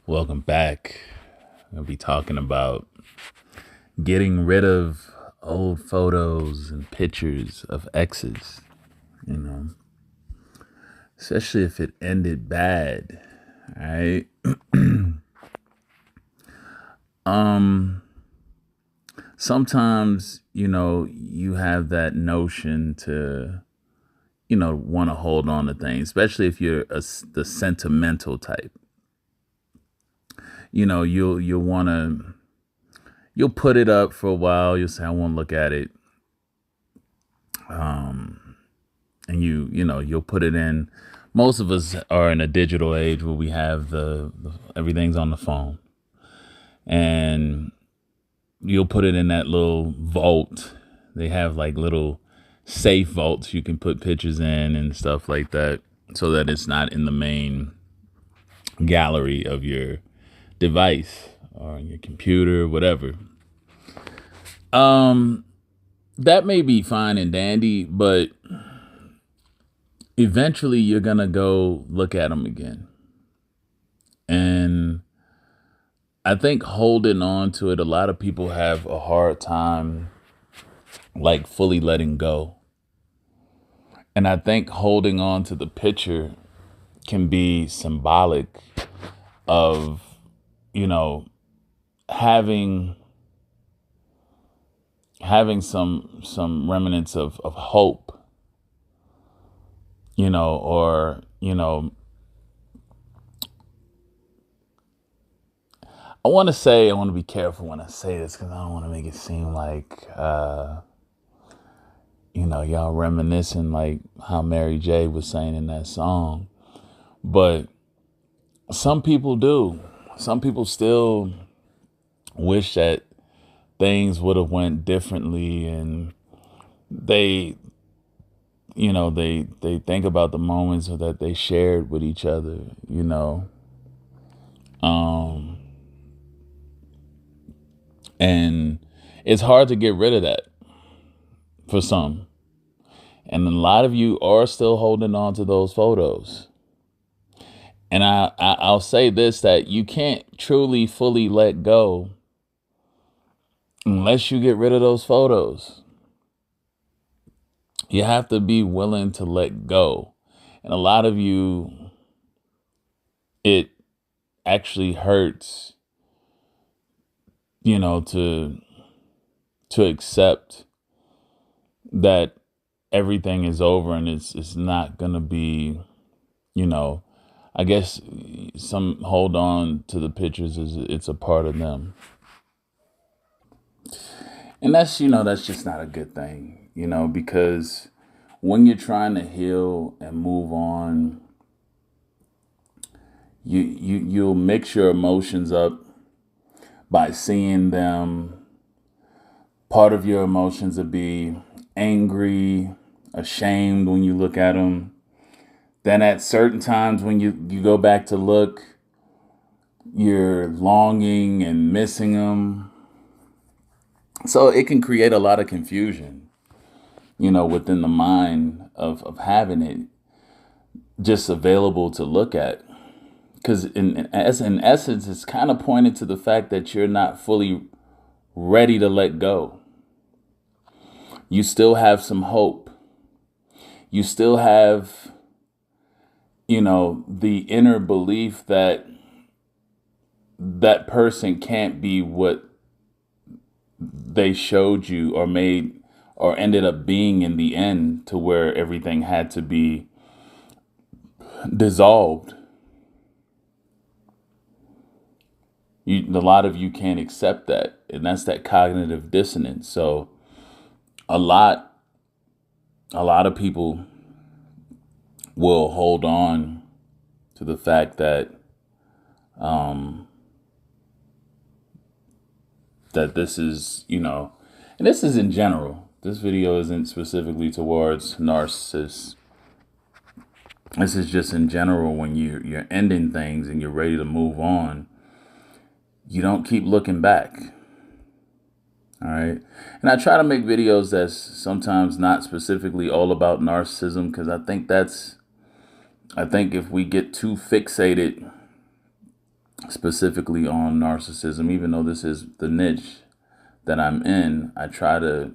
Welcome back. I'm going to be talking about getting rid of old photos and pictures of exes, you know, especially if it ended bad. All right. Sometimes, you have that notion to, want to hold on to things, especially if you're the sentimental type. You'll want to, you'll put it up for a while. You'll say, I won't look at it. And you'll put it in. Most of us are in a digital age where we have the everything's on the phone, and you'll put it in that little vault. They have like little safe vaults you can put pictures in and stuff like that, so that it's not in the main gallery of your device or on your computer, whatever. That may be fine and dandy, but eventually you're going to go look at them again. And I think holding on to it, a lot of people have a hard time like fully letting go. And I think holding on to the picture can be symbolic of, having some remnants of hope, or, I want to be careful when I say this because I don't want to make it seem like, y'all reminiscing like how Mary J was saying in that song. But some people do. Some people still wish that things would have went differently, and they they think about the moments that they shared with each other, and it's hard to get rid of that for some. And a lot of you are still holding on to those photos. And I'll say this, that you can't truly fully let go unless you get rid of those photos. You have to be willing to let go. And a lot of you, it actually hurts, to accept that everything is over and it's not gonna be, I guess some hold on to the pictures is it's a part of them. And that's just not a good thing, because when you're trying to heal and move on, you'll mix your emotions up by seeing them. Part of your emotions will be angry, ashamed when you look at them. Then at certain times when you go back to look, you're longing and missing them. So it can create a lot of confusion, within the mind of having it just available to look at. Because in essence, it's kind of pointed to the fact that you're not fully ready to let go. You still have some hope. You still have, the inner belief that that person can't be what they showed you or made or ended up being in the end, to where everything had to be dissolved. A lot of you can't accept that, and that's that cognitive dissonance. So a lot of people will hold on to the fact that that this is, and this is in general. This video isn't specifically towards narcissists. This is just in general. When you're ending things and you're ready to move on, you don't keep looking back. All right. And I try to make videos that's sometimes not specifically all about narcissism, because I think if we get too fixated specifically on narcissism, even though this is the niche that I'm in, I try to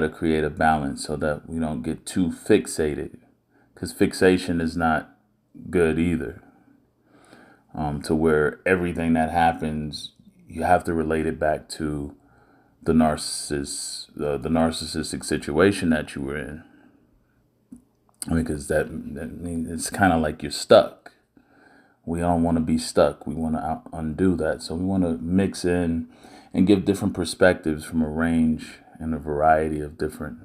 create a balance so that we don't get too fixated, because fixation is not good either. To where everything that happens, you have to relate it back to the the narcissistic situation that you were in, because that means it's kind of like you're stuck. We don't want to be stuck. We want to undo that. So we want to mix in and give different perspectives from a range and a variety of different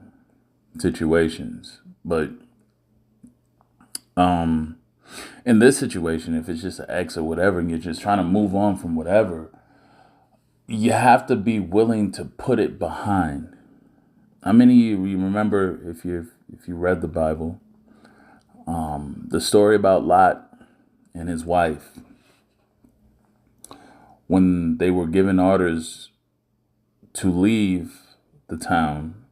situations. But in this situation, if it's just an ex or whatever, and you're just trying to move on from whatever, you have to be willing to put it behind. How many of you remember, if you read the Bible, the story about Lot and his wife, when they were given orders to leave the town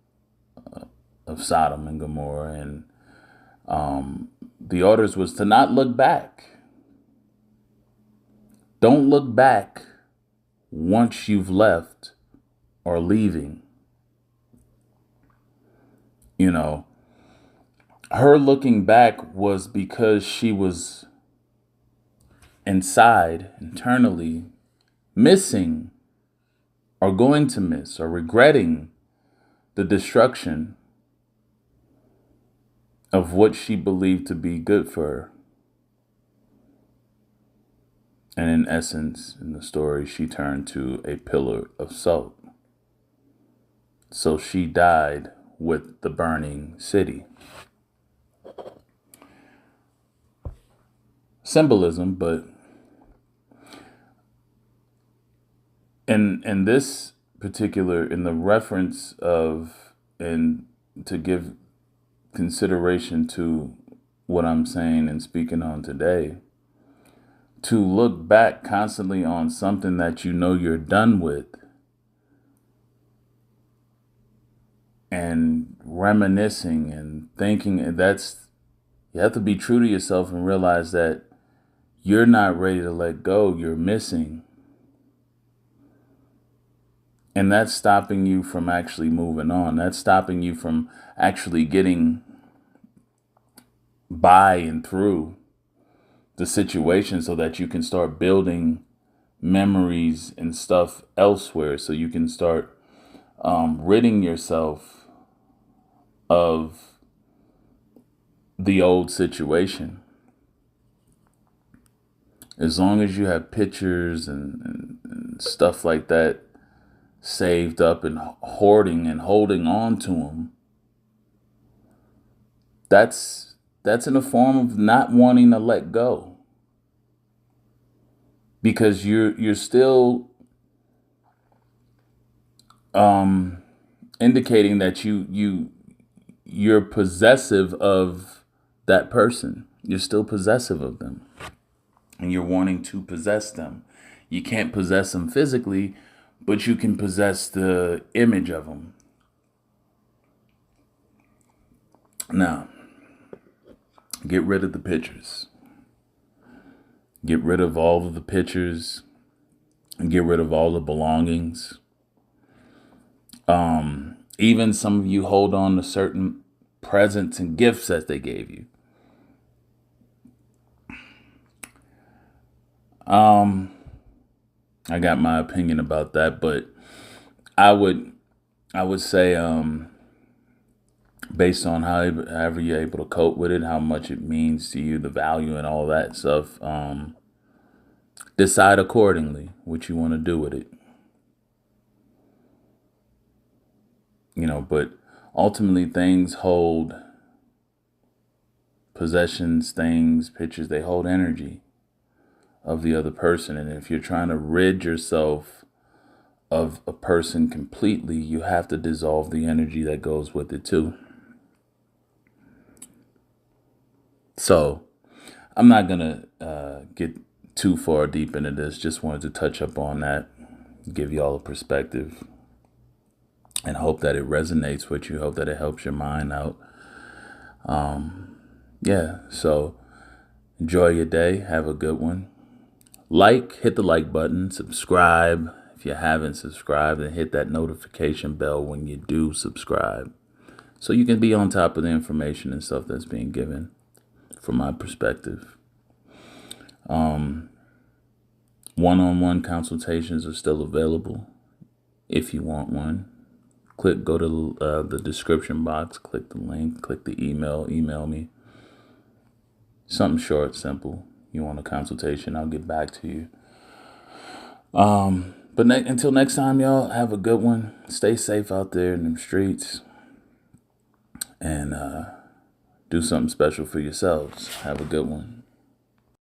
of Sodom and Gomorrah, and the orders was to not look back. Don't look back once you've left or leaving. You know, her looking back was because she was internally missing or going to miss or regretting the destruction of what she believed to be good for her. And in essence, in the story, she turned to a pillar of salt. So she died with the burning city. Symbolism, but in this particular, in the reference of, and to give consideration to what I'm saying and speaking on today, to look back constantly on something that you know you're done with and reminiscing and thinking, you have to be true to yourself and realize that you're not ready to let go. You're missing. And that's stopping you from actually moving on. That's stopping you from actually getting by and through the situation so that you can start building memories and stuff elsewhere, so you can start ridding yourself of the old situation. As long as you have pictures and stuff like that saved up and hoarding and holding on to them, that's in a form of not wanting to let go, because you're still indicating that you're possessive of that person. You're still possessive of them, and you're wanting to possess them. You can't possess them physically, but you can possess the image of them. Now, get rid of the pictures. Get rid of all of the pictures and get rid of all the belongings. Even some of you hold on to certain presents and gifts that they gave you. I got my opinion about that, but I would say, based on however you're able to cope with it, how much it means to you, the value and all that stuff, decide accordingly what you want to do with it. But ultimately things hold, possessions, things, pictures, they hold energy of the other person. And if you're trying to rid yourself of a person completely, you have to dissolve the energy that goes with it too. So I'm not going to get too far deep into this. Just wanted to touch up on that, give you all a perspective, and hope that it resonates with you. Hope that it helps your mind out. So enjoy your day. Have a good one. hit the like button, subscribe. If you haven't subscribed, and hit that notification bell when you do subscribe, so you can be on top of the information and stuff that's being given from my perspective. One-on-one consultations are still available if you want one. Go to the description box, click the link, click the email me. Something short, simple. You want a consultation, I'll get back to you. But until next time, y'all, have a good one. Stay safe out there in them streets. And do something special for yourselves. Have a good one.